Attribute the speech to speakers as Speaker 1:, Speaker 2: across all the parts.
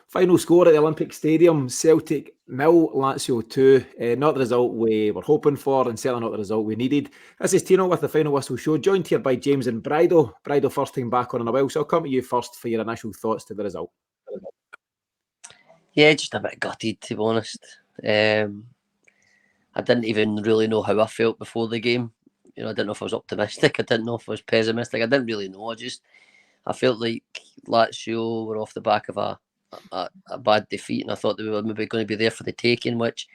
Speaker 1: Final score at the Olympic Stadium, Celtic 0, Lazio 2. Not the result we were hoping for, and certainly not the result we needed. This is Tino with the Final Whistle Show, joined here by James and Brydo. Brydo, first time back on in a while, so I'll come to you first for your initial thoughts to the result.
Speaker 2: Yeah, just a bit gutted, to be honest. I didn't even really know how I felt before the game. I didn't know if I was optimistic. I didn't know if I was pessimistic. I didn't really know. I felt like Lazio were off the back of a bad defeat, and I thought they were maybe going to be there for the taking, which,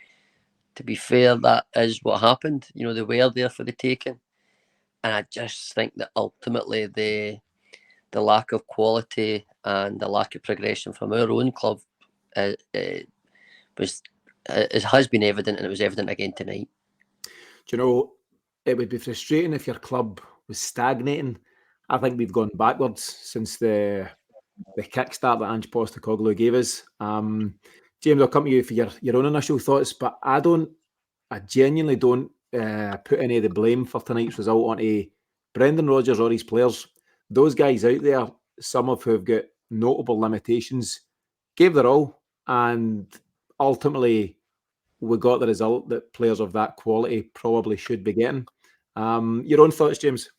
Speaker 2: to be fair, that is what happened. They were there for the taking. And I just think that ultimately the lack of quality and the lack of progression from our own club has been evident, and it was evident again tonight.
Speaker 1: Do you know, it would be frustrating if your club was stagnating. I think we've gone backwards since the kickstart that Ange Postecoglou gave us. James, I'll come to you for your own initial thoughts, but I genuinely don't put any of the blame for tonight's result onto Brendan Rodgers or his players. Those guys out there, some of who have got notable limitations, gave their all, and ultimately we got the result that players of that quality probably should be getting. Your own thoughts, James?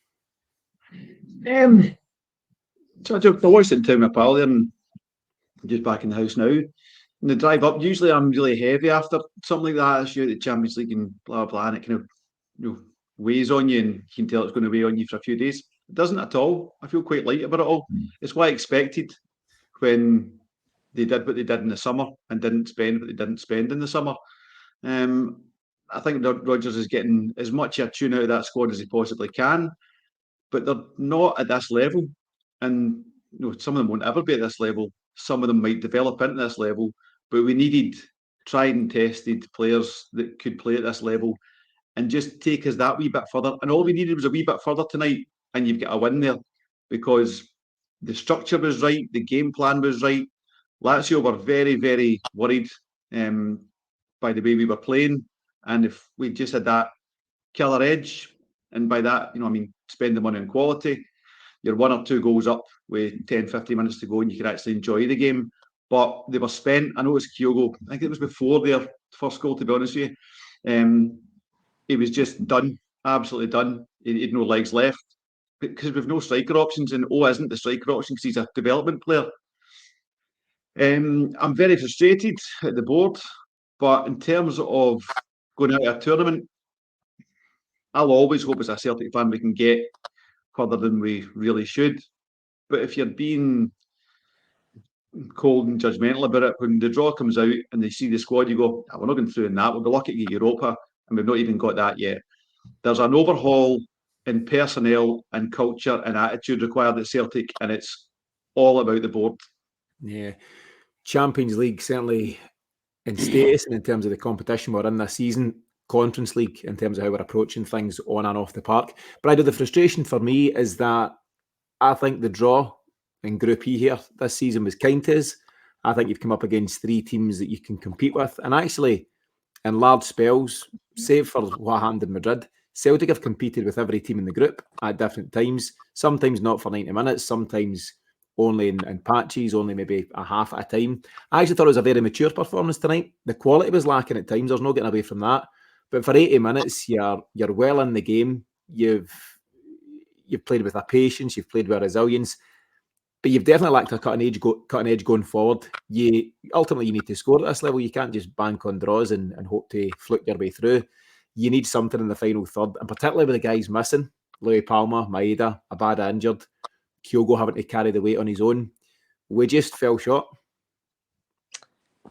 Speaker 3: So I watched it to my pal there, and just back in the house now. And the drive up, usually I'm really heavy after something like that. It's the Champions League and blah blah, and it kind of weighs on you, and you can tell it's going to weigh on you for a few days. It doesn't at all. I feel quite light about it all. It's what I expected when they did what they did in the summer and didn't spend what they didn't spend in the summer. I think Rodgers is getting as much a tune out of that squad as he possibly can, but they're not at this level. And some of them won't ever be at this level. Some of them might develop into this level, but we needed tried and tested players that could play at this level and just take us that wee bit further. And all we needed was a wee bit further tonight, and you've got a win there because the structure was right, the game plan was right. Lazio were very, very worried by the way we were playing, and if we just had that killer edge, and by that, spend the money on quality, you're 1 or 2 goals up with 10, 15 minutes to go, and you can actually enjoy the game. But they were spent. I know it was Kyogo. I think it was before their first goal, to be honest with you. He was just done, absolutely done. He had no legs left because we've no striker options, and isn't the striker option because he's a development player. I'm very frustrated at the board, but in terms of going out of a tournament, I'll always hope as a Celtic fan we can get further than we really should. But if you're being cold and judgmental about it, when the draw comes out and they see the squad, you go, we're not going through in that. We'll be lucky to get Europa, and we've not even got that yet. There's an overhaul in personnel and culture and attitude required at Celtic, and it's all about the board.
Speaker 1: Yeah. Champions League, certainly in status and in terms of the competition we're in this season. Conference League in terms of how we're approaching things on and off the park. But the frustration for me is that I think the draw in Group E here this season was kind to us. I think you've come up against 3 teams that you can compete with. And actually, in large spells, save for what happened in Madrid, Celtic have competed with every team in the group at different times. Sometimes not for 90 minutes, sometimes only in patches, only maybe a half at a time. I actually thought it was a very mature performance tonight. The quality was lacking at times. There's no getting away from that. But for 80 minutes, you're well in the game. You've played with a patience. You've played with a resilience. But you've definitely lacked a cutting edge going forward. Ultimately, you need to score at this level. You can't just bank on draws and hope to fluke your way through. You need something in the final third, and particularly with the guys missing, Louis Palma, Maeda, Abada injured, Kyogo having to carry the weight on his own. We just fell short.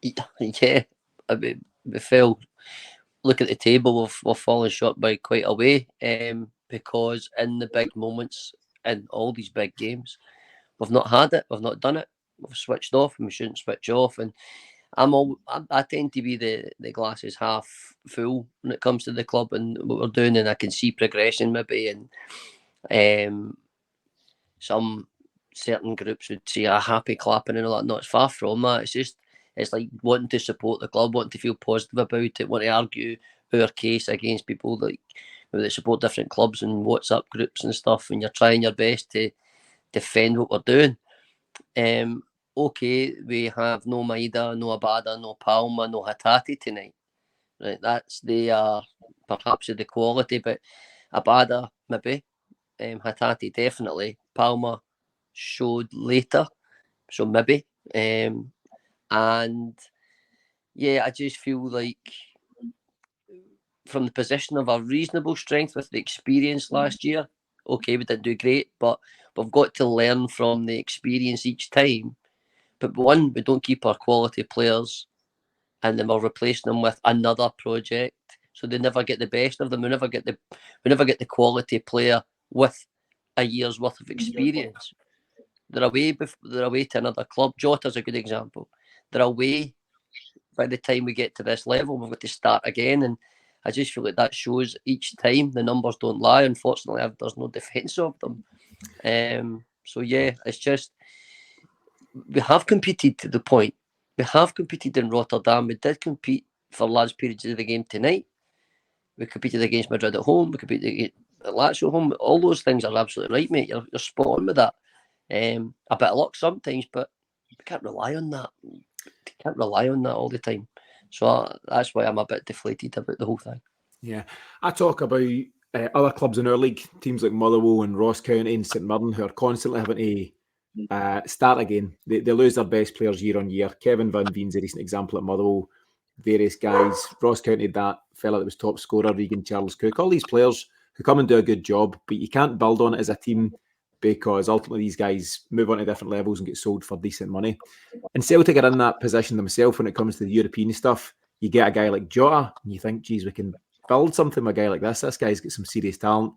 Speaker 2: Yeah, we fell. Look at the table, we've fallen short by quite a way because in the big moments, in all these big games, we've not had it, we've not done it, we've switched off and we shouldn't switch off. And I tend to be the glass is half full when it comes to the club and what we're doing, and I can see progression maybe, and some certain groups would say happy clapping and all that. No, it's far from that. It's like wanting to support the club, wanting to feel positive about it, wanting to argue our case against people that support different clubs and WhatsApp groups and stuff, and you're trying your best to defend what we're doing. okay, we have no Maida, no Abada, no Palma, no Hatate tonight. Right, that's perhaps of the quality, but Abada maybe, Hatate definitely, Palma showed later, so maybe, and yeah, I just feel like from the position of a reasonable strength with the experience last year, okay, we didn't do great, but we've got to learn from the experience each time. But one, we don't keep our quality players, and then we're replacing them with another project, so they never get the best of them. We never get the quality player with a year's worth of experience. They're away to another club. Jota's a good example. They're away by the time we get to this level. We've got to start again, and I just feel like that shows each time the numbers don't lie. Unfortunately, there's no defence of them. So yeah, it's just we have competed to the point. We have competed in Rotterdam. We did compete for large periods of the game tonight. We competed against Madrid at home. We competed against Lazio at home. All those things are absolutely right, mate. You're spot on with that. A bit of luck sometimes, but we can't rely on that. You can't rely on that all the time. So that's why I'm a bit deflated about the whole thing.
Speaker 1: Yeah, I talk about other clubs in our league, teams like Motherwell and Ross County and St Mirren, who are constantly having to start again. They lose their best players year on year. Kevin Van Veen's a recent example at Motherwell. Various guys, Ross County, that fella that was top scorer, Regan Charles Cook, all these players who come and do a good job, but you can't build on it as a team because ultimately these guys move on to different levels and get sold for decent money. And Celtic are in that position themselves when it comes to the European stuff. You get a guy like Jota, and you think, geez, we can build something with a guy like this. This guy's got some serious talent,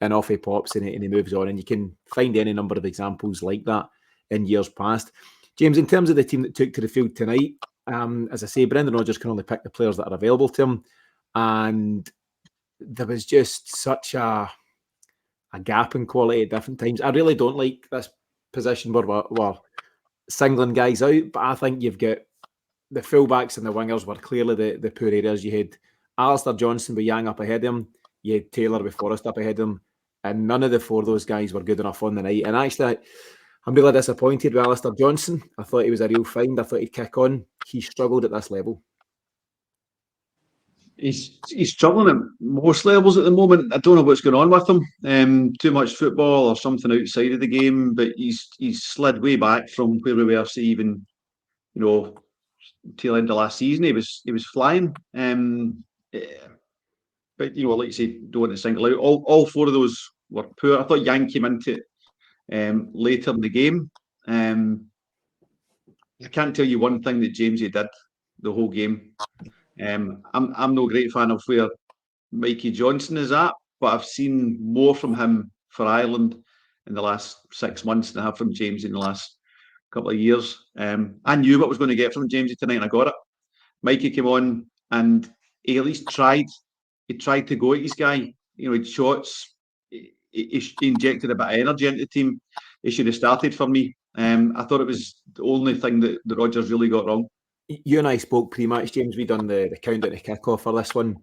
Speaker 1: and off he pops and he moves on. And you can find any number of examples like that in years past. James, in terms of the team that took to the field tonight, as I say, Brendan Rodgers can only pick the players that are available to him. And there was just such a gap in quality at different times. I really don't like this position where we're singling guys out, but I think you've got the fullbacks and the wingers were clearly the poor areas. You had Alistair Johnson with Yang up ahead of him. You had Taylor with Forrest up ahead of him. And none of the four of those guys were good enough on the night. And actually, I'm really disappointed with Alistair Johnson. I thought he was a real find. I thought he'd kick on. He struggled at this level.
Speaker 3: He's struggling at most levels at the moment. I don't know what's going on with him. Too much football or something outside of the game, but he's slid way back from where we were, say, even tail end of last season. He was flying. But like you say, don't want to single out. All four of those were poor. I thought Yang came into it later in the game. I can't tell you one thing that Jamesy did the whole game. I'm no great fan of where Mikey Johnson is at, but I've seen more from him for Ireland in the last 6 months than I have from Jamesy in the last couple of years. I knew what I was going to get from Jamesy tonight, and I got it. Mikey came on and he at least tried. He tried to go at his guy. He had shots. He injected a bit of energy into the team. He should have started for me. I thought it was the only thing that the Rodgers really got wrong.
Speaker 1: You and I spoke pre-match, James. We done the countdown to kick-off for this one.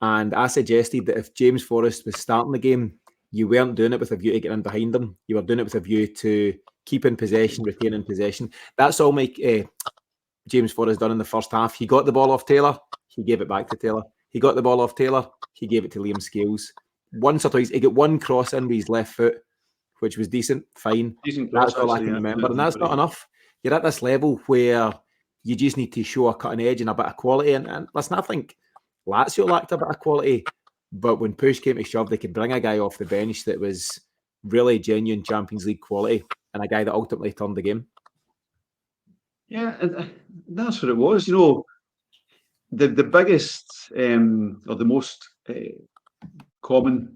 Speaker 1: And I suggested that if James Forrest was starting the game, you weren't doing it with a view to get in behind them. You were doing it with a view to keep in possession, retaining possession. That's all James Forrest done in the first half. He got the ball off Taylor. He gave it back to Taylor. He got the ball off Taylor. He gave it to Liam Scales. Once or twice, he got one cross in with his left foot, which was decent, fine. That's all I can remember. And that's not enough. You're at this level where you just need to show a cutting edge and a bit of quality. And listen, I think Lazio lacked a bit of quality, but when push came to shove, they could bring a guy off the bench that was really genuine Champions League quality and a guy that ultimately turned the game.
Speaker 3: Yeah, that's what it was. The biggest or the most common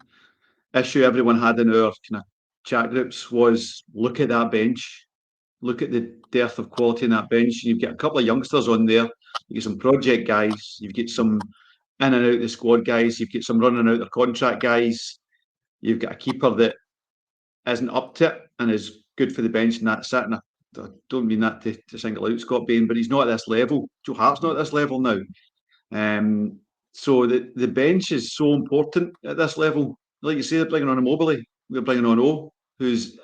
Speaker 3: issue everyone had in our kind of chat groups was look at that bench. Look at the dearth of quality in that bench. You've got a couple of youngsters on there. You get some project guys. You've got some in and out the squad guys. You've got some running out their contract guys. You've got a keeper that isn't up to it and is good for the bench, and that's it. And I don't mean that to single out Scott Bain, but he's not at this level. Joe Hart's not at this level now. So the bench is so important at this level. Like you say, they're bringing on Immobile. They're bringing on O, who's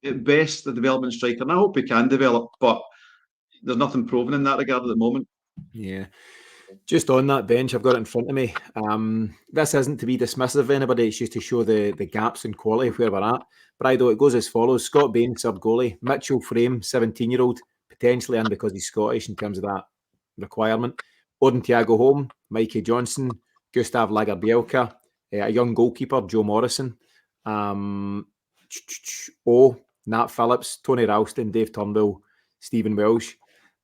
Speaker 3: at best the development striker. And I hope he can develop, but there's nothing proven in that regard at the moment.
Speaker 1: Yeah. Just on that bench, I've got it in front of me. This isn't to be dismissive of anybody, it's just to show the gaps in quality of where we're at. Brydo, it goes as follows. Scott Bain, sub-goalie. Mitchell Frame, 17-year-old, potentially in because he's Scottish in terms of that requirement. Odin Thiago Holm, Mikey Johnson, Gustav Lagerbielka, a young goalkeeper, Joe Morrison, Nat Phillips, Tony Ralston, Dave Turnbull, Stephen Welsh.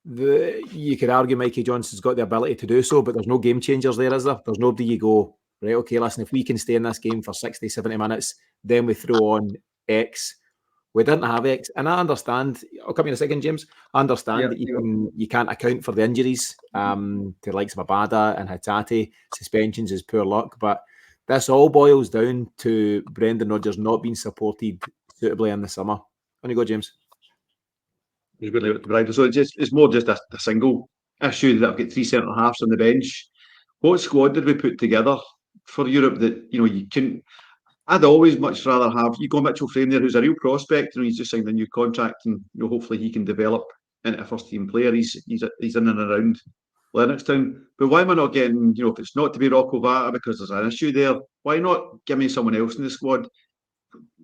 Speaker 1: You could argue Mikey Johnson's got the ability to do so, but there's no game changers there, is there? There's nobody you go, right, okay, listen, if we can stay in this game for 60, 70 minutes, then we throw on X. We didn't have X, and I understand. I'll come in a second, James. I understand that you can't account for the injuries to the likes of Abada and Hatate. Suspensions is poor luck, but this all boils down to Brendan Rodgers not being supported suitably in the summer. On you go, James.
Speaker 3: He's really with the Brydo. So it's more just a single issue that I've got 3 centre halves on the bench. What squad did we put together for Europe that you can? I'd always much rather have you go Mitchell Frame there, who's a real prospect. He's just signed a new contract, and hopefully he can develop into a first team player. He's in and around Lennoxtown. But why am I not getting? If it's not to be Rocco Vata because there's an issue there, why not give me someone else in the squad?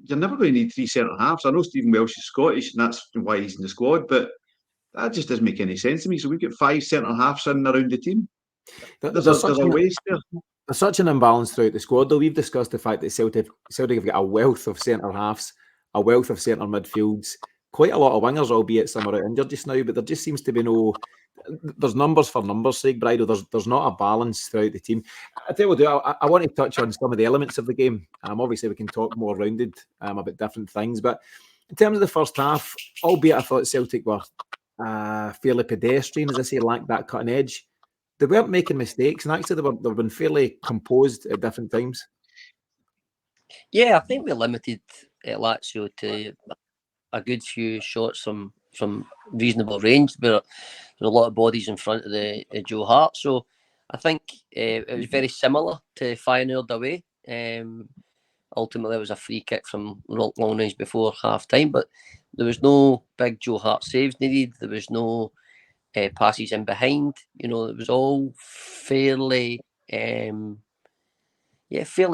Speaker 3: You're never going to need 3 centre halves. I know Stephen Welsh is Scottish, and that's why he's in the squad. But that just doesn't make any sense to me. So we've got 5 centre halves in around the team. There's a waste there.
Speaker 1: There's such an imbalance throughout the squad, though. We've discussed the fact that Celtic have got a wealth of centre halves, a wealth of centre midfields, quite a lot of wingers, albeit some are out injured just now. But there just seems to be no. There's numbers for numbers' sake, Brydo. There's not a balance throughout the team. I tell you what, I want to touch on some of the elements of the game. Obviously, we can talk more rounded about different things, but in terms of the first half, albeit I thought Celtic were fairly pedestrian, as I say, lacked that cutting edge. They weren't making mistakes, and actually they've been fairly composed at different times.
Speaker 2: Yeah, I think we limited Lazio to a good few shots from reasonable range, but there's a lot of bodies in front of the Joe Hart. So I think it was very similar to Feyenoord away. Ultimately, it was a free kick from long range before half time, but there was no big Joe Hart saves needed. There was no passes in behind. It was all fairly fairly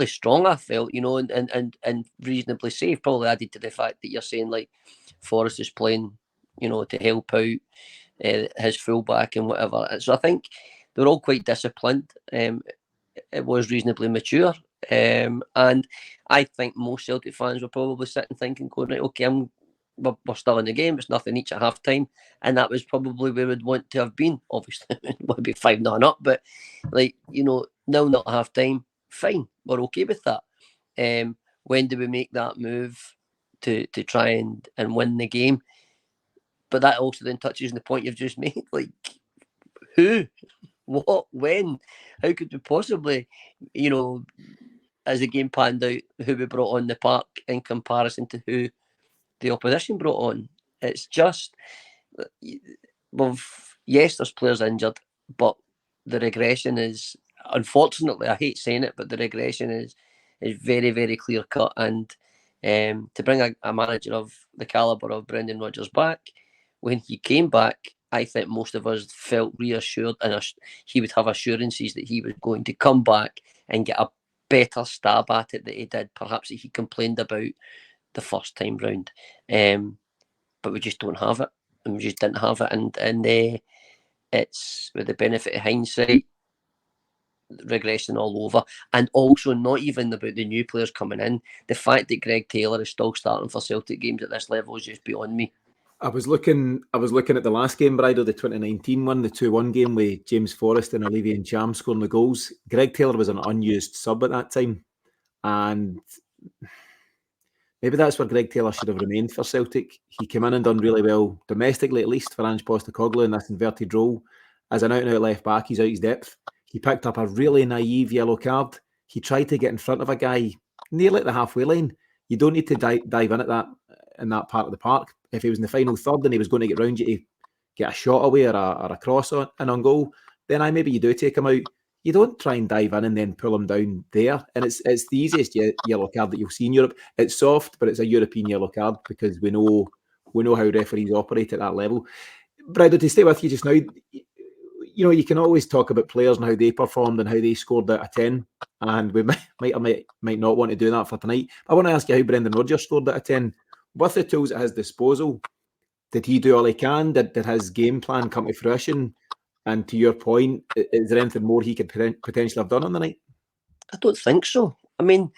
Speaker 2: strong, I felt, and reasonably safe. Probably added to the fact that you're saying like Forrest is playing, to help out his fullback and whatever. So I think they're all quite disciplined. It was reasonably mature. And I think most Celtic fans were probably sitting thinking, going, right, okay, we're still in the game. It's nothing each at half time. And that was probably where we'd want to have been. Obviously, it would be 5-0 up, but 0-0 at half time, fine. We're okay with that. When do we make that move to try and win the game? But that also then touches on the point you've just made. Like, who? What? When? How could we possibly, as the game panned out, who we brought on the park in comparison to who the opposition brought on? It's just, yes, there's players injured, but the regression is, unfortunately, I hate saying it, but the regression is very, very clear cut. And to bring a manager of the calibre of Brendan Rodgers back, when he came back, I think most of us felt reassured, and he would have assurances that he was going to come back and get a better stab at it than he did, perhaps, that he complained about the first time round. But we just don't have it, and we just didn't have it. And it's, with the benefit of hindsight, regression all over. And also not even about the new players coming in. The fact that Greg Taylor is still starting for Celtic games at this level is just beyond me.
Speaker 1: I was looking at the last game, Brydo, the 2019 one, the 2-1 game with James Forrest and Olivier Ncham scoring the goals. Greg Taylor was an unused sub at that time. And maybe that's where Greg Taylor should have remained for Celtic. He came in and done really well, domestically at least, for Ange Postecoglou in this inverted role. As an out-and-out left-back, he's out his depth. He picked up a really naive yellow card. He tried to get in front of a guy nearly at the halfway line. You don't need to dive in that part of the park. If he was in the final third and he was going to get round you to get a shot away or a cross on goal, then maybe you do take him out. You don't try and dive in and then pull him down there. And it's the easiest yellow card that you'll see in Europe. It's soft, but it's a European yellow card because we know how referees operate at that level. Brydo, to stay with you just now, you can always talk about players and how they performed and how they scored out of 10, and we might not want to do that for tonight. I want to ask you how Brendan Rodgers scored out of 10. With the tools at his disposal, did he do all he can? Did his game plan come to fruition? And to your point, is there anything more he could potentially have done on the night?
Speaker 2: I don't think so. I mean,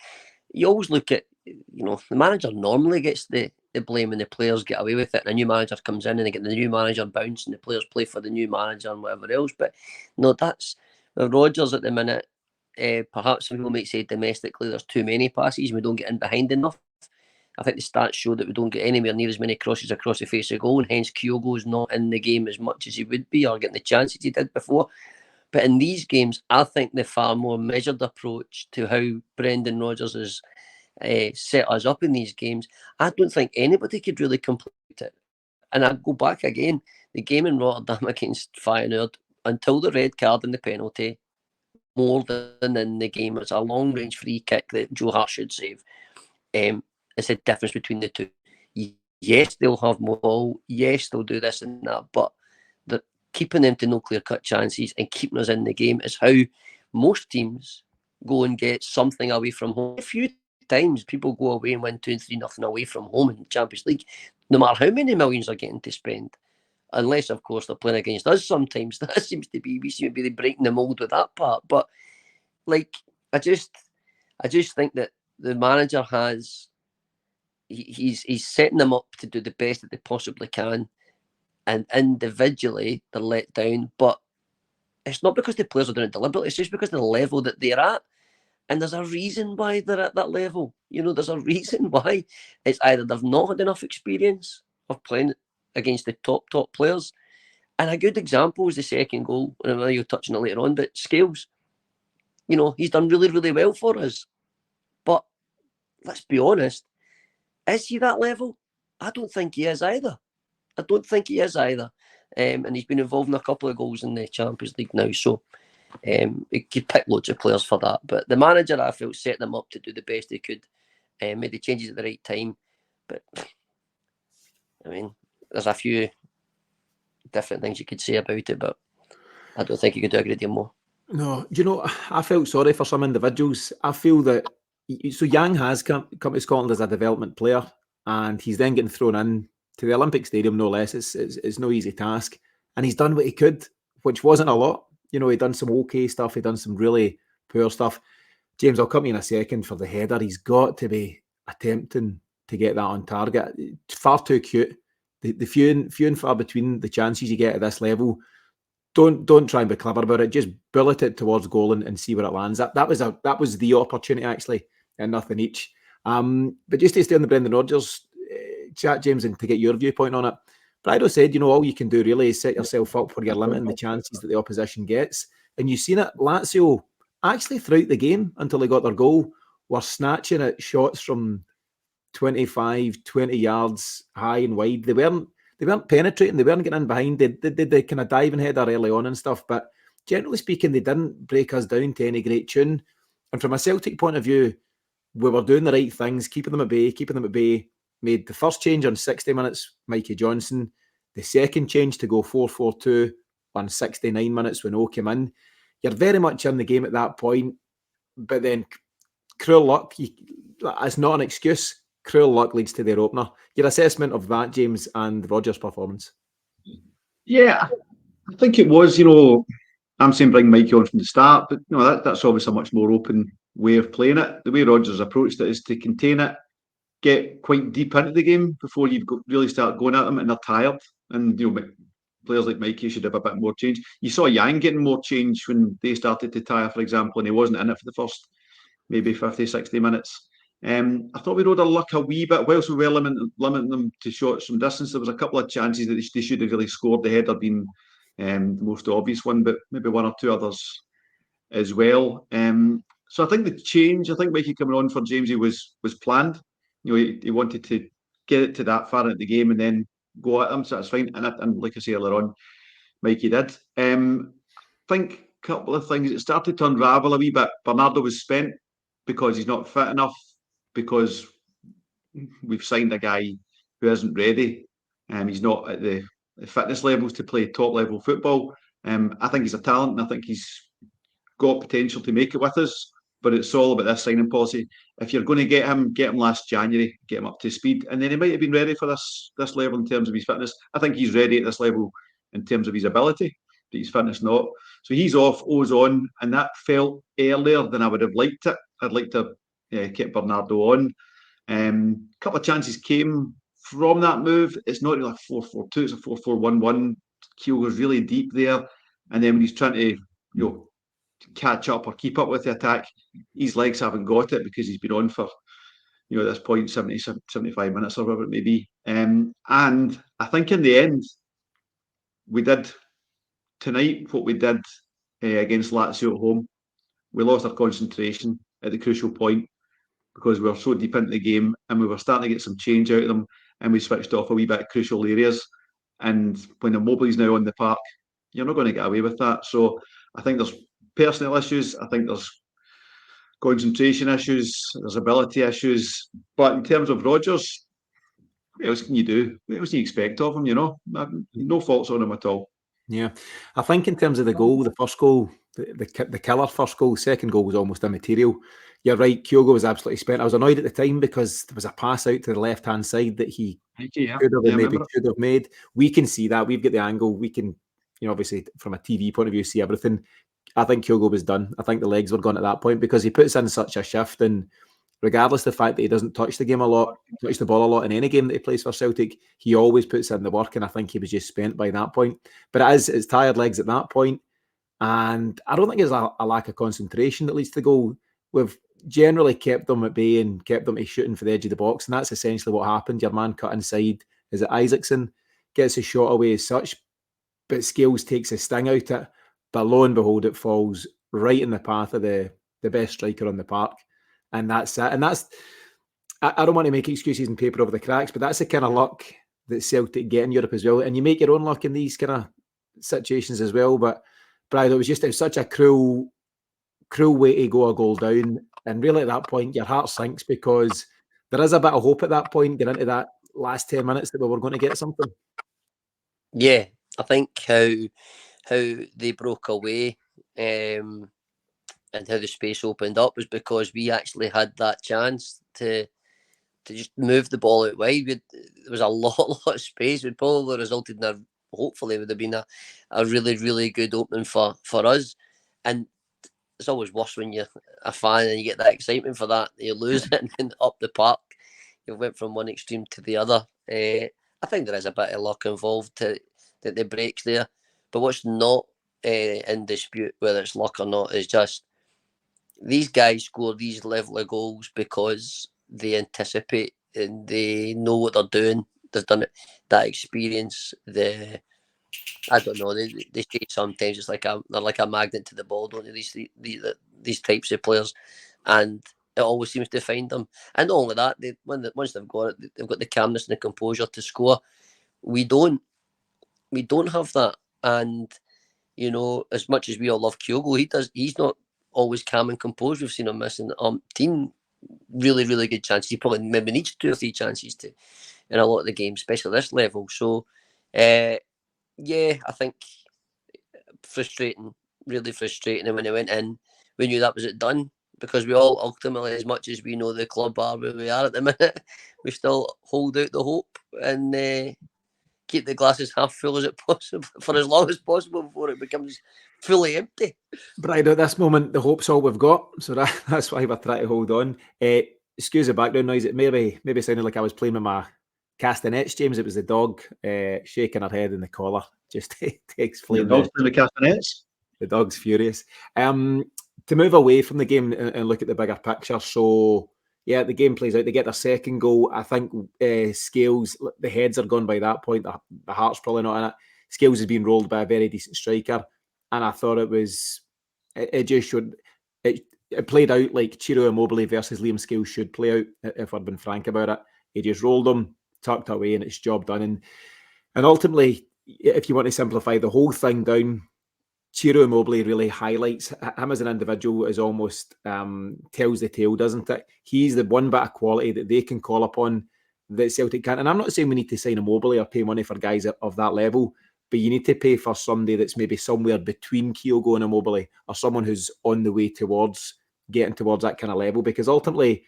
Speaker 2: you always look at, the manager normally gets the blame and the players get away with it, and a new manager comes in and they get the new manager bounce and the players play for the new manager and whatever else. But no, that's Rodgers at the minute. Perhaps some people might say domestically there's too many passes and we don't get in behind enough. I think the stats show that we don't get anywhere near as many crosses across the face of goal, and hence Kyogo's not in the game as much as he would be or getting the chances he did before. But in these games, I think the far more measured approach to how Brendan Rodgers has set us up in these games, I don't think anybody could really complete it. And I go back again, the game in Rotterdam against Feyenoord, until the red card and the penalty, more than in the game, it's a long-range free kick that Joe Hart should save. It's a difference between the two. Yes, they'll have more ball. Yes, they'll do this and that. But keeping them to no clear-cut chances and keeping us in the game is how most teams go and get something away from home. A few times people go away and win 2-3-0 away from home in the Champions League, no matter how many millions they're getting to spend. Unless, of course, they're playing against us sometimes. That seems to be, we seem to be breaking the mould with that part. But, I just think that the manager he's setting them up to do the best that they possibly can, and individually they're let down. But it's not because the players are doing it deliberately, it's just because of the level that they're at. And there's a reason why they're at that level. There's a reason why. It's either they've not had enough experience of playing against the top players. And a good example is the second goal, and I know you're touching on it later on, but Scales, he's done really, really well for us. But let's be honest, is he that level? I don't think he is either. And he's been involved in a couple of goals in the Champions League now, so he could pick loads of players for that. But the manager, I felt, set them up to do the best they could, made the changes at the right time. But, I mean, there's a few different things you could say about it, but I don't think you could do a great deal more.
Speaker 1: No, I felt sorry for some individuals. I feel that, so Yang has come to Scotland as a development player, and he's then getting thrown in to the Olympic Stadium, no less. It's no easy task. And he's done what he could, which wasn't a lot. He done some okay stuff. He done some really poor stuff. James, I'll come to you in a second for the header. He's got to be attempting to get that on target. Far too cute. The few and far between the chances you get at this level. Don't try and be clever about it. Just bullet it towards goal and see where it lands. That was the opportunity, actually, and nothing each. But just to stay on the Brendan Rodgers chat, James, and to get your viewpoint on it, Brydo said, all you can do really is set yourself up where you're limiting the chances that the opposition gets. And you've seen it. Lazio, actually throughout the game until they got their goal, were snatching at shots from 25, 20 yards high and wide. They weren't penetrating. They weren't getting in behind. They did the kind of diving header early on and stuff. But generally speaking, they didn't break us down to any great tune. And from a Celtic point of view, we were doing the right things, keeping them at bay. Made the first change on 60 minutes, Mikey Johnson. The second change to go 4-4-2 on 69 minutes when O came in. You're very much in the game at that point. But then cruel luck, it's not an excuse. Cruel luck leads to their opener. Your assessment of that, James, and Rodgers' performance?
Speaker 3: Yeah, I think it was, I'm saying bring Mikey on from the start, but that's obviously a much more open way of playing it. The way Rodgers approached it is to contain it, get quite deep into the game before you really start going at them and they're tired. And players like Mikey should have a bit more change. You saw Yang getting more change when they started to tire, for example, and he wasn't in it for the first maybe 50, 60 minutes. I thought we rode our luck a wee bit. Whilst we were limiting them to shots from distance, there was a couple of chances that they should have really scored. The header being the most obvious one, but maybe one or two others as well. So I think the change, Mikey coming on for Jamesy was planned. He wanted to get it to that far into the game and then go at them, so that's fine. And like I say earlier on, Mikey did. I think a couple of things. It started to unravel a wee bit. Bernardo was spent because he's not fit enough, because we've signed a guy who isn't ready. He's not at the fitness levels to play top level football. I think he's a talent, and I think he's got potential to make it with us. But it's all about this signing policy. If you're going to get him last January, get him up to speed, and then he might have been ready for this level in terms of his fitness. I think he's ready at this level in terms of his ability, but his fitness not. So he's off, O's on, and that felt earlier than I would have liked it. I'd like to keep Bernardo on. A couple of chances came from that move. It's not really a 4-4-2, it's a 4-4-1-1. Kyogo's really deep there, and then when he's trying to catch up or keep up with the attack, his legs haven't got it because he's been on for at this point 70, 75 minutes or whatever it may be. And I think in the end we did tonight what we did against Lazio at home. We lost our concentration at the crucial point because we were so deep into the game and we were starting to get some change out of them, and we switched off a wee bit of crucial areas. And when Immobile's now on the park, you're not going to get away with that. So I think there's personnel issues. I think there's concentration issues. There's ability issues. But in terms of Rodgers, what else can you do? What else do you expect of him? No faults on him at all.
Speaker 1: Yeah, I think in terms of the goal, the first goal, the killer first goal, second goal was almost immaterial. You're right, Kyogo was absolutely spent. I was annoyed at the time because there was a pass out to the left-hand side that he could have made. We can see that. We've got the angle. We can, obviously from a TV point of view, see everything. I think Kyogo was done. I think the legs were gone at that point because he puts in such a shift, and regardless of the fact that he doesn't touch the ball a lot in any game that he plays for Celtic, he always puts in the work, and I think he was just spent by that point. But it's tired legs at that point, and I don't think it's a lack of concentration that leads to the goal. We've generally kept them at bay and kept them to shooting for the edge of the box, and that's essentially what happened. Your man cut inside. Is it Isaacson? Gets his shot away as such, but Scales takes his sting out it. But lo and behold, it falls right in the path of the best striker on the park. And that's it. And I don't want to make excuses and paper over the cracks, but that's the kind of luck that Celtic get in Europe as well. And you make your own luck in these kind of situations as well. But Brydo, it was such a cruel way to go a goal down. And really at that point, your heart sinks because there is a bit of hope at that point, get into that last 10 minutes that we were going to get something.
Speaker 2: Yeah, I think how they broke away and how the space opened up was because we actually had that chance to just move the ball out wide. There was a lot of space. It probably resulted in hopefully would have been a really, really good opening for us. And it's always worse when you're a fan and you get that excitement for that. You lose it and up the park. You went from one extreme to the other. I think there is a bit of luck involved to the breaks there. But what's not in dispute, whether it's luck or not, is just these guys score these level of goals because they anticipate and they know what they're doing. They've done it. That experience, I don't know. They say sometimes it's like they're like a magnet to the ball, don't they? These types of players, and it always seems to find them. And not only that, once they've got it, they've got the calmness and the composure to score. We don't have that, and as much as we all love Kyogo, he's not always calm and composed. We've seen him missing 10 really, really good chances. He probably maybe needs 2 or 3 chances in a lot of the games, especially this level. So, yeah, I think frustrating, really frustrating. And when it went in, we knew that was it done because we all ultimately, as much as we know the club are where we are at the minute, we still hold out the hope and keep the glasses half full as it possible for as long as possible before it becomes fully empty.
Speaker 1: Brydo, at this moment, the hope's all we've got, so that's why we're trying to hold on. Excuse the background noise. It maybe sounded like I was playing with my castanets, James. It was the dog shaking her head in the collar, just to explain.
Speaker 3: The dog's playing the castanets?
Speaker 1: The dog's furious. To move away from the game and look at the bigger picture, so yeah, the game plays out. They get their second goal. I think Scales, the heads are gone by that point. The heart's probably not in it. Scales has been rolled by a very decent striker. And I thought it just showed, it played out like Ciro Immobile versus Liam Scales should play out, if I've been frank about it. He just rolled them, tucked away, and it's job done. And ultimately, if you want to simplify the whole thing down, Ciro Immobile really highlights him as an individual, as almost tells the tale, doesn't it? He's the one bit of quality that they can call upon that Celtic can't. And I'm not saying we need to sign a Woefully or pay money for guys of that level, but you need to pay for somebody that's maybe somewhere between Kyogo and a Woefully, or someone who's on the way towards getting towards that kind of level, because ultimately,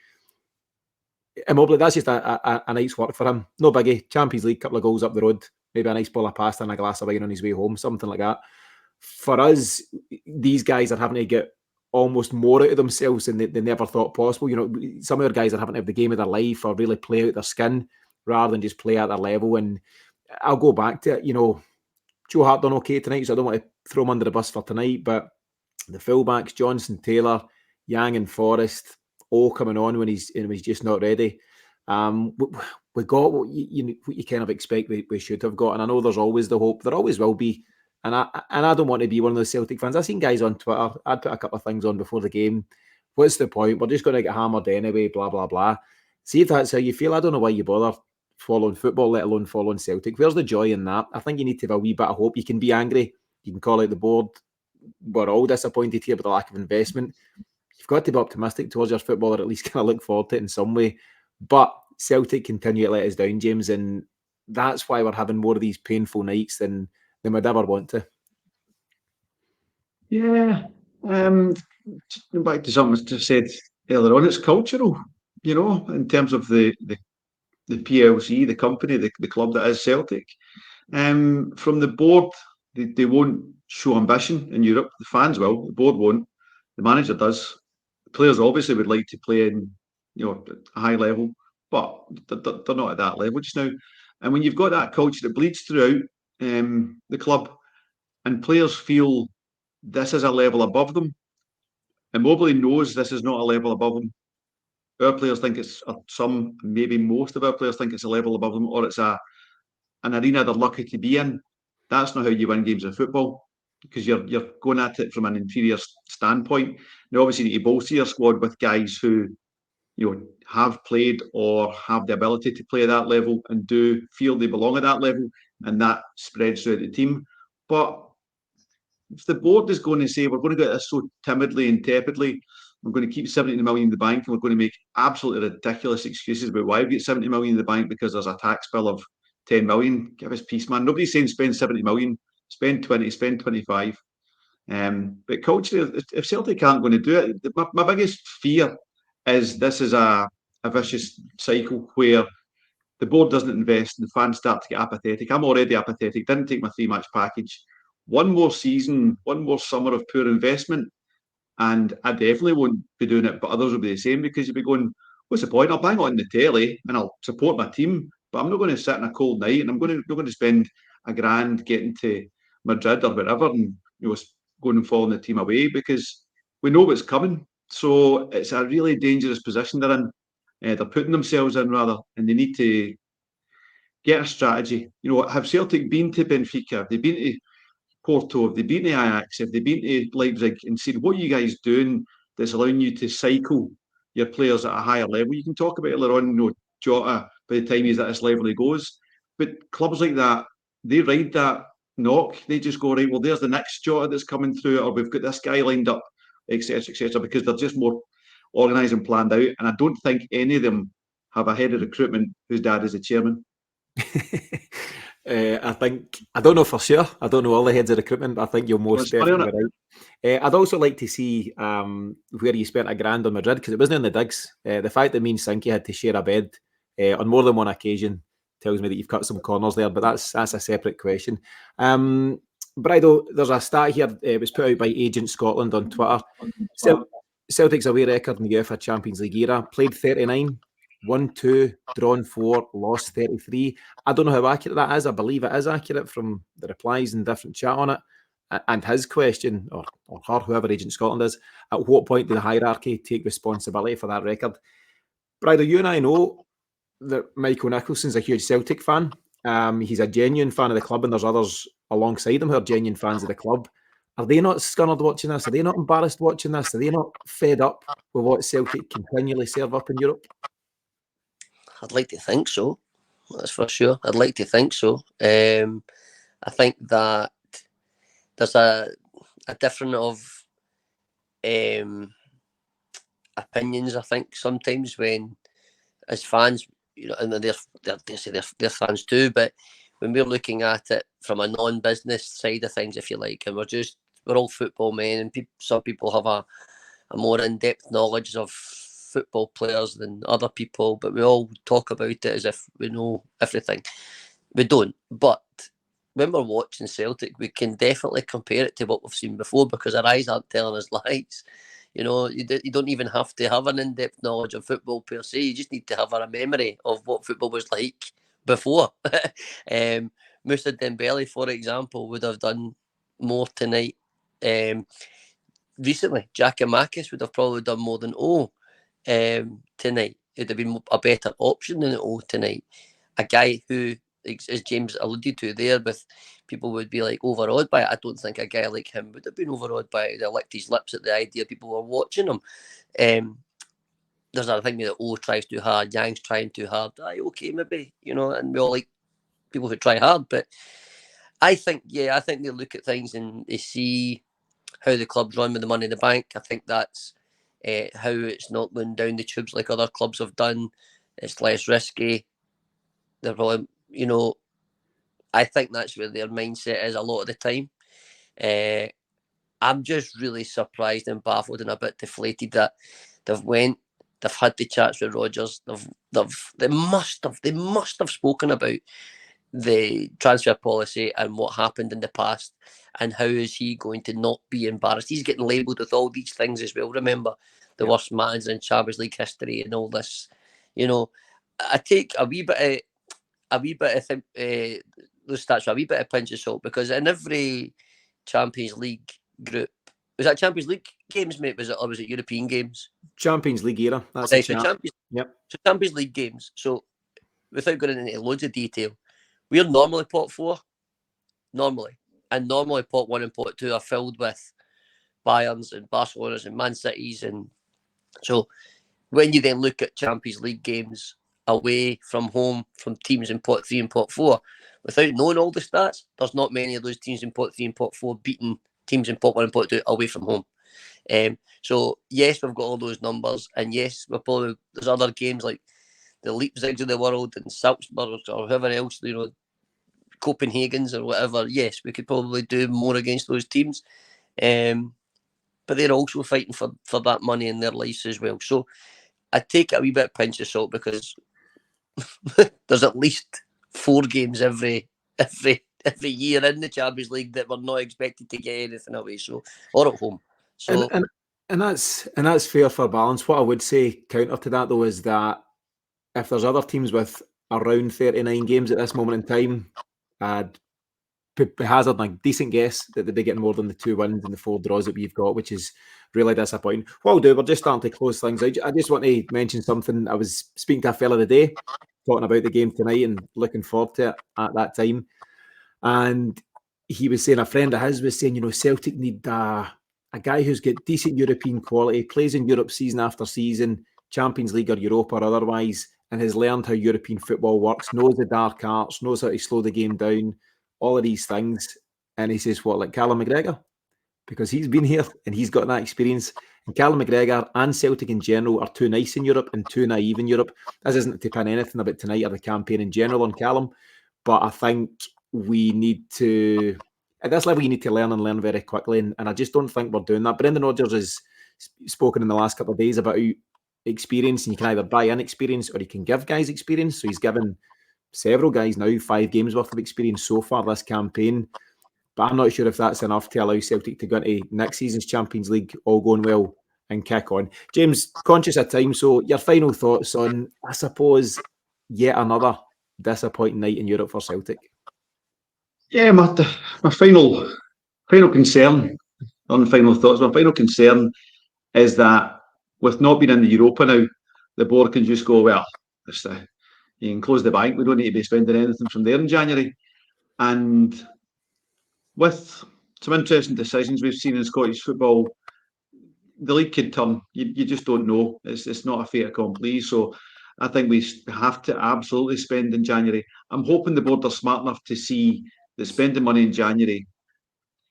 Speaker 1: Immobile, that's just a night's work for him. No biggie. Champions League, couple of goals up the road, maybe a nice bowl of pasta and a glass of wine on his way home, something like that. For us, these guys are having to get almost more out of themselves than they never thought possible. You know, some of our guys are having to have the game of their life or really play out their skin rather than just play at their level. And I'll go back to it. You know, Joe Hart done okay tonight, so I don't want to throw him under the bus for tonight, but the fullbacks, Johnson, Taylor, Yang and Forrest, all coming on when he's just not ready. We got what you kind of expect we should have got, and I know there's always the hope, there always will be, and I don't want to be one of those Celtic fans. I've seen guys on Twitter, I'd put a couple of things on before the game. What's the point? We're just going to get hammered anyway, blah, blah, blah. See if that's how you feel. I don't know why you bother following football, let alone following Celtic. Where's the joy in that? I think you need to have a wee bit of hope. You can be angry, you can call out the board. We're all disappointed here with the lack of investment. You've got to be optimistic towards your football, or at least kind of look forward to it in some way. But Celtic continue to let us down, James, and that's why we're having more of these painful nights than we'd ever want to.
Speaker 3: Yeah. Back to something I just said earlier on, it's cultural, you know, in terms of the PLC, the company, the club that is Celtic. From the board, they won't show ambition in Europe. The fans will, the board won't. The manager does. The players obviously would like to play in, you know, a high level, but they're not at that level just now. And when you've got that culture that bleeds throughout the club, and players feel this is a level above them, Immobile knows this is not a level above them. Our players think it's some, maybe most of our players think it's a level above them, or it's an arena they're lucky to be in. That's not how you win games of football, because you're going at it from an inferior standpoint. Now, obviously, you need to bolster your squad with guys who, you know, have played or have the ability to play at that level and do feel they belong at that level, and that spreads throughout the team. But if the board is going to say we're going to get this so timidly and tepidly, we're going to keep 70 million in the bank, and we're going to make absolutely ridiculous excuses about why we get 70 million in the bank because there's a tax bill of 10 million. Give us peace, man. Nobody's saying spend 70 million, spend 20, spend 25. But culturally, if Celtic aren't going to do it, my biggest fear is this is a vicious cycle where the board doesn't invest and the fans start to get apathetic. I'm already apathetic. Didn't take my 3-match package. One more season, one more summer of poor investment, and I definitely won't be doing it, but others will be the same, because you'll be going, what's the point? I'll bang on the telly and I'll support my team, but I'm not going to sit in a cold night and I'm not going to spend $1,000 getting to Madrid or wherever and, you know, going and following the team away, because we know what's coming. So it's a really dangerous position they're in. They're putting themselves in, rather, and they need to get a strategy. You know, have Celtic been to Benfica? Have they been to Porto? Have they been to Ajax? Have they been to Leipzig and seen what are you guys doing that's allowing you to cycle your players at a higher level? You can talk about it later on, you know, Jota, by the time he's at this level he goes. But clubs like that, they ride that knock. They just go, right, well, there's the next Jota that's coming through, or we've got this guy lined up, etc., because they're just more organised and planned out. And I don't think any of them have a head of recruitment whose dad is the chairman.
Speaker 1: I don't know for sure. I don't know all the heads of recruitment, but I think you'll most definitely be right. I'd also like to see where you spent $1,000 on Madrid, because it wasn't in the digs. The fact that me and Sinky had to share a bed on more than one occasion tells me that you've cut some corners there, but that's a separate question. Brydo, there's a stat here. It was put out by Agent Scotland on Twitter. Celtic's away record in the UEFA Champions League era: played 39, won 2, drawn 4, lost 33. I don't know how accurate that is. I believe it is accurate from the replies and different chat on it. And his question, or her, whoever Agent Scotland is, at what point do the hierarchy take responsibility for that record? Brydo, you and I know that Michael Nicholson's a huge Celtic fan. He's a genuine fan of the club, and there's others alongside him who are genuine fans of the club. Are they not scunnered watching this? Are they not embarrassed watching this? Are they not fed up with what Celtic continually serve up in Europe?
Speaker 2: I'd like to think so. That's for sure. I'd like to think so. I think that there's a different of opinions. I think sometimes when, as fans, and they're fans too. But when we're looking at it from a non-business side of things, if you like, and we're all football men, and some people have a more in-depth knowledge of football players than other people, but we all talk about it as if we know everything. We don't, but when we're watching Celtic, we can definitely compare it to what we've seen before, because our eyes aren't telling us lies. You don't even have to have an in-depth knowledge of football per se. You just need to have a memory of what football was like before. Moussa Dembele, for example, would have done more tonight. Recently, Giakoumakis would have probably done more than tonight. It'd have been a better option than tonight. A guy who, as James alluded to there, with people would be like overawed by it. I don't think a guy like him would have been overawed by it. They licked his lips at the idea people were watching him. There's a thing that tries too hard, Yang's trying too hard. Okay, maybe, and we all like people who try hard. But I think they look at things and they see how the club's run with the money in the bank. I think that's how it's not going down the tubes like other clubs have done. It's less risky. They're probably, I think that's where their mindset is a lot of the time. I'm just really surprised and baffled and a bit deflated that they've had the chats with Rodgers. They must have spoken about the transfer policy and what happened in the past, and how is he going to not be embarrassed? He's getting labelled with all these things as well. Remember, the worst manager in Champions League history and all this. I take a wee bit of those stats with a wee bit of pinch of salt, because in every Champions League group, was that Champions League games, mate? Or was it European games?
Speaker 1: Champions League era. That's
Speaker 2: right, so Champions League games. So without going into loads of detail, we're normally pot 4, and normally pot 1 and pot 2 are filled with Bayerns and Barcelonas and Man Cities, and so when you then look at Champions League games away from home from teams in pot 3 and pot 4, without knowing all the stats, there's not many of those teams in pot 3 and pot 4 beating teams in pot 1 and pot 2 away from home. So yes, we've got all those numbers, and yes, there's other games like the Leipzigs of the world and Salzburg or whoever else, Copenhagen's or whatever. Yes, we could probably do more against those teams, but they're also fighting for that money in their lives as well. So I take a wee bit of pinch of salt, because there's at least 4 games every year in the Champions League that we're not expected to get anything away, or at home. So
Speaker 1: and that's fair for balance. What I would say counter to that, though, is that if there's other teams with around 39 games at this moment in time, I'd hazard a decent guess that they'd be getting more than the 2 wins and the 4 draws that we've got, which is really disappointing. What I'll do, we're just starting to close things out. I just want to mention something. I was speaking to a fella today, talking about the game tonight and looking forward to it at that time. And he was saying, a friend of his was saying, Celtic need a guy who's got decent European quality, plays in Europe season after season, Champions League or Europa or otherwise, and has learned how European football works, knows the dark arts, knows how to slow the game down, all of these things. And he says, what, like Callum McGregor? Because he's been here and he's got that experience. And Callum McGregor and Celtic in general are too nice in Europe and too naive in Europe. This isn't to pin anything about tonight or the campaign in general on Callum, but I think we need to, at this level, you need to learn very quickly. And I just don't think we're doing that. Brendan Rodgers has spoken in the last couple of days about experience, and you can either buy in experience or you can give guys experience. So he's given several guys now 5 games worth of experience so far this campaign. But I'm not sure if that's enough to allow Celtic to go into next season's Champions League all going well and kick on. James, conscious of time, so your final thoughts on, I suppose, yet another disappointing night in Europe for Celtic?
Speaker 3: Yeah, my final concern, on final thoughts, my final concern is that with not being in the Europa now, the board can just go, well, you can close the bank, we don't need to be spending anything from there in January. And with some interesting decisions we've seen in Scottish football, the league could turn. You just don't know. It's not a fait accompli. So I think we have to absolutely spend in January. I'm hoping the board are smart enough to see that spending money in January,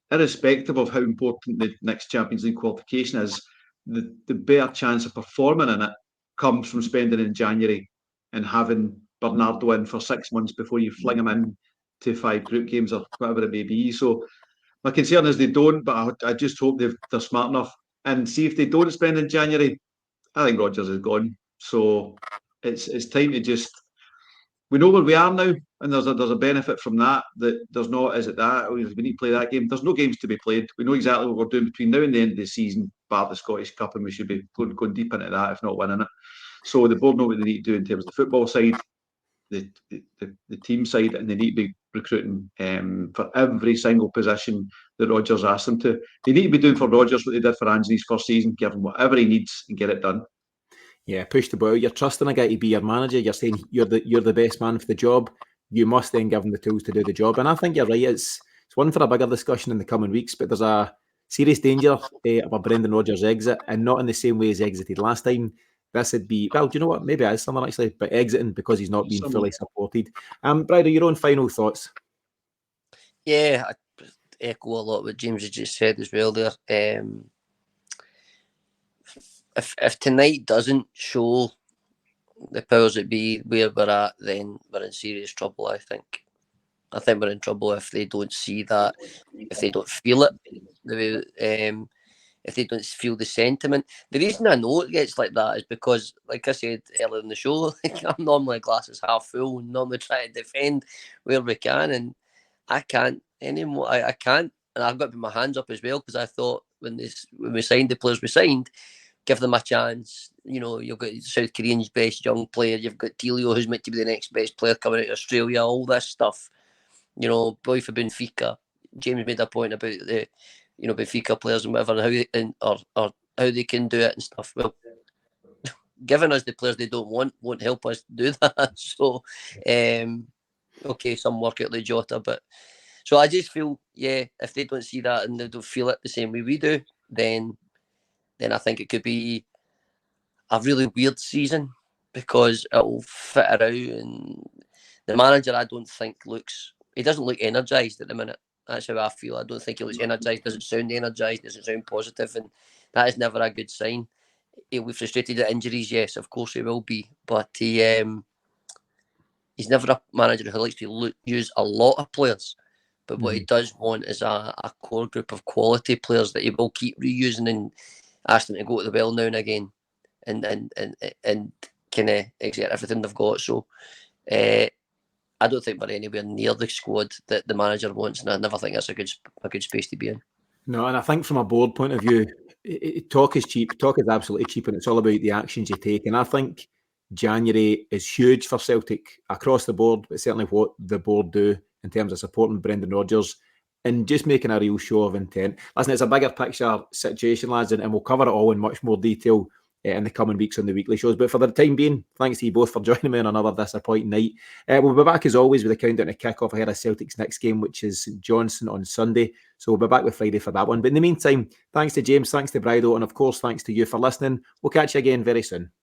Speaker 3: irrespective of how important the next Champions League qualification is, the better chance of performing in it comes from spending in January and having Bernardo in for 6 months before you fling him in to 5 group games or whatever it may be. So my concern is they don't, but I just hope they're smart enough. And see, if they don't spend in January, I think Rodgers is gone. So it's time to just, we know where we are now, and there's a benefit from that. That there's not, is it that we need to play that game? There's no games to be played. We know exactly what we're doing between now and the end of the season, bar the Scottish Cup, and we should be going deep into that, if not winning it. So the board know what they need to do in terms of the football side, the team side, and they need to be recruiting for every single position that Rodgers asked them to. They need to be doing for Rodgers what they did for Anthony's first season, give him whatever he needs and get it done.
Speaker 1: Yeah, push the ball. You're trusting a guy to be your manager. You're saying you're the best man for the job. You must then give him the tools to do the job. And I think you're right. It's one for a bigger discussion in the coming weeks. But there's a serious danger of a Brendan Rodgers exit, and not in the same way as exited last time. This would be, well, do you know what? Maybe it is similar actually, but exiting because he's not been fully supported. Brydo, your own final thoughts?
Speaker 2: Yeah, I echo a lot what James has just said as well there. If tonight doesn't show the powers that be where we're at, then we're in serious trouble, I think. I think we're in trouble if they don't see that, if they don't feel it, if they don't feel the sentiment. The reason I know it gets like that is because, like I said earlier in the show, I'm normally glass is half full and normally try to defend where we can, and I can't anymore. I can't, and I've got to put my hands up as well, because I thought when we signed the players we signed, give them a chance. You know, you've got South Korean's best young player. You've got Tino, who's meant to be the next best player coming out of Australia. All this stuff. You know, boy for Benfica. James made a point about the, Benfica players and whatever, and or how they can do it and stuff. Well, giving us the players they don't want won't help us do that. So, okay, some work out like Jota, but so I just feel, if they don't see that and they don't feel it the same way we do, then I think it could be a really weird season, because it'll fit her out, and the manager, I don't think he doesn't look energised at the minute. That's how I feel. I don't think he looks energised, doesn't sound energised, doesn't sound positive, and that is never a good sign. He'll be frustrated at injuries, yes, of course he will be, but he's never a manager who likes to use a lot of players. But what he does want is a core group of quality players that he will keep reusing and ask them to go to the well now and again, and kind of exert everything they've got. So I don't think we're anywhere near the squad that the manager wants, and I never think that's a good space to be in.
Speaker 1: No, and I think from a board point of view, talk is cheap. Talk is absolutely cheap, and it's all about the actions you take. And I think January is huge for Celtic across the board, but certainly what the board do in terms of supporting Brendan Rodgers and just making a real show of intent. Listen, it's a bigger picture situation, lads, and we'll cover it all in much more detail in the coming weeks on the weekly shows. But for the time being, thanks to you both for joining me on another disappointing night. We'll be back as always with a countdown to kick-off ahead of Celtic's next game, which is Johnson on Sunday. So we'll be back with Friday for that one. But in the meantime, thanks to James, thanks to Brydo, and of course, thanks to you for listening. We'll catch you again very soon.